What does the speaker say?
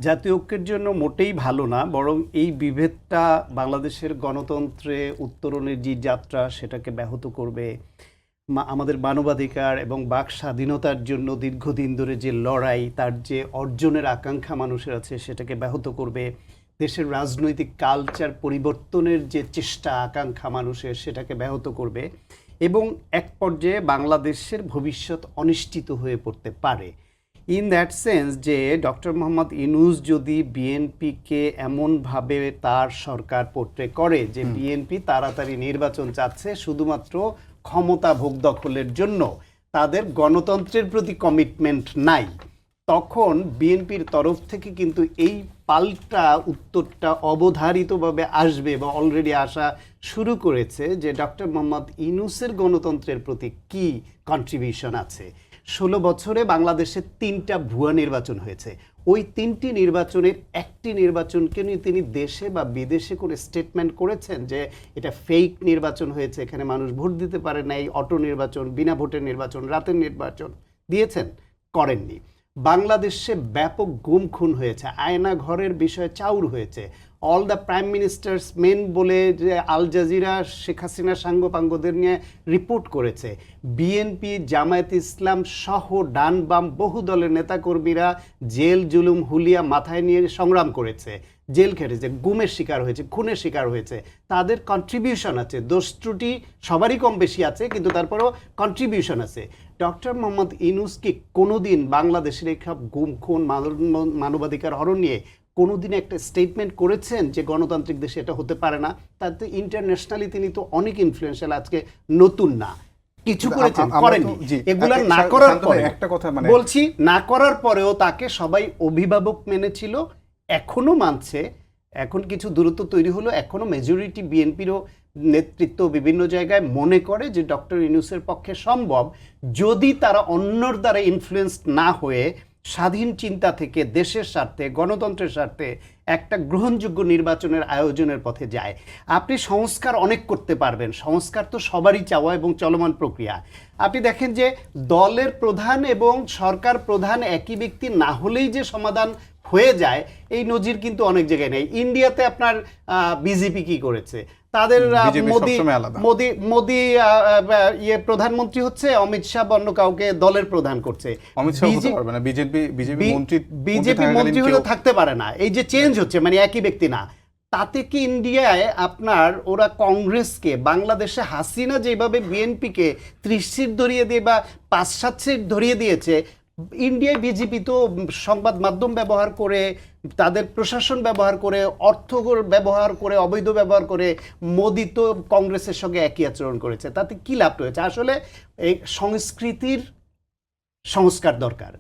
জাতীয় ঐক্যের জন্য মোটেই ভালো না, বরং এই বিভেদটা বাংলাদেশের গণতন্ত্রে উত্তরণের যে যাত্রা সেটাকে ব্যাহত করবে। আমাদের মানবাধিকার এবং বাক স্বাধীনতার জন্য দীর্ঘদিন ধরে যে লড়াই, তার যে অর্জনের আকাঙ্ক্ষা মানুষের আছে সেটাকে ব্যাহত করবে। দেশের রাজনৈতিক কালচার পরিবর্তনের যে চেষ্টা আকাঙ্ক্ষা মানুষের সেটাকে ব্যাহত করবে এবং এক পর্যায়ে বাংলাদেশের ভবিষ্যৎ অনিশ্চিত হয়ে পড়তে পারে। ইন দ্যাট সেন্স যে ডক্টর মোহাম্মদ ইউনূস যদি বিএনপিকে এমনভাবে তার সরকার পোর্ট্রে করে যে বিএনপি তাড়াতাড়ি নির্বাচন চাচ্ছে শুধুমাত্র ক্ষমতা ভোগ দখলের জন্য, তাদের গণতন্ত্রের প্রতি কমিটমেন্ট নাই, তখন বিএনপির তরফ থেকে কিন্তু এই পাল্টা উত্তরটা অবধারিতভাবে আসবে বা অলরেডি আসা শুরু করেছে যে ডক্টর মোহাম্মদ ইউনূসের গণতন্ত্রের প্রতি কি কন্ট্রিবিউশন আছে। 16 বছরে বাংলাদেশে 3টা ভুয়া নির্বাচন হয়েছে। ওই 3টি নির্বাচনের একটি নির্বাচনকে নিয়ে তিনি দেশে বা বিদেশে করে স্টেটমেন্ট করেছেন যে এটা ফেক নির্বাচন হয়েছে, এখানে মানুষ ভোট দিতে পারে না, এই অটো নির্বাচন, বিনা ভোটের নির্বাচন, রাতের নির্বাচন দিয়েছেন? করেননি। বাংলাদেশে ব্যাপক গুম খুন হয়েছে, আয়না ঘরের বিষয়ে চাউর হয়েছে, all the prime ministers main বলে যে আল জাজিরা শেখ হাসিনা সাঙ্গপাঙ্গদের নিয়ে রিপোর্ট করেছে। বিএনপি, জামায়াত ইসলাম সহ ডান বাম বহু দলের নেতাকর্মীরা জেল জুলুম হুলিয়া মাথায় নিয়ে সংগ্রাম করেছে, জেল খেটেছে, গুমের শিকার হয়েছে, খুনের শিকার হয়েছে। তাদের কন্ট্রিবিউশন আছে, দোষ ত্রুটি সবারই কম বেশি আছে, কিন্তু তারপরেও কন্ট্রিবিউশন আছে। ডক্টর মোহাম্মদ ইউনূস কি কোনোদিন বাংলাদেশের এই সব গুম খুন মানবাধিকার হরণ নিয়ে কোনোদিন একটা স্টেটমেন্ট করেছেন যে গণতান্ত্রিক দেশে এটা হতে পারে না? তাতে ইন্টারন্যাশনালি তিনি তো অনেক ইনফ্লুয়েন্সিয়াল, আজকে নতুন না, কিছু করেছেন, করেননি। এগুলা না করার পরে একটা কথা বলছি, না করার পরেও তাকে সবাই অভিভাবক মেনেছিল, এখনো মানছে। এখন কিছু দূরত্ব তৈরি হলো, এখনো মেজরিটি বিএনপিরও নেতৃত্ব বিভিন্ন জায়গায় মনে করে যে ডক্টর ইউনূসের পক্ষে সম্ভব, যদি তারা অন্যর দ্বারা ইনফ্লুয়েন্সড না হয়ে স্বাধীন চিন্তা থেকে দেশের স্বার্থে, গণতন্ত্রের স্বার্থে একটা গ্রহণযোগ্য নির্বাচনের আয়োজনের পথে যায়। আপনি সংস্কার অনেক করতে পারবেন, সংস্কার তো সবারই চাওয়া এবং চলমান প্রক্রিয়া। আপনি দেখেন যে দলের প্রধান এবং সরকার প্রধান একই ব্যক্তি না হলেই যে সমাধান হয়ে যায়, এই নজির কিন্তু অনেক জায়গায় নেই। ইন্ডিয়াতে আপনার বিজেপি কি করেছে, তাদের মোদি প্রধানমন্ত্রী হচ্ছে, অমিত শাহ অন্য কাউকে দলের প্রধান করছে, বিজেপি মন্ত্রী হলে থাকতে পারে না। এই যে চেঞ্জ হচ্ছে, মানে একই ব্যক্তি না। তাতে কি ইন্ডিয়ায় আপনার ওরা কংগ্রেসকে, বাংলাদেশে হাসিনা যেভাবে বিএনপিকে 30 সিট ধরিয়ে দিয়ে বা 5-7 সিট ধরিয়ে দিয়েছে, ইন্ডিয়ায় বিজেপি তো সংবাদ মাধ্যম ব্যবহার করে, তাদের প্রশাসন ব্যবহার করে, অর্থ ব্যবহার করে, অবৈধ ব্যবহার করে মোদি তো কংগ্রেসের সঙ্গে একই আচরণ করেছে। তাতে কি লাভ রয়েছে? আসলে এই সংস্কৃতির সংস্কার দরকার।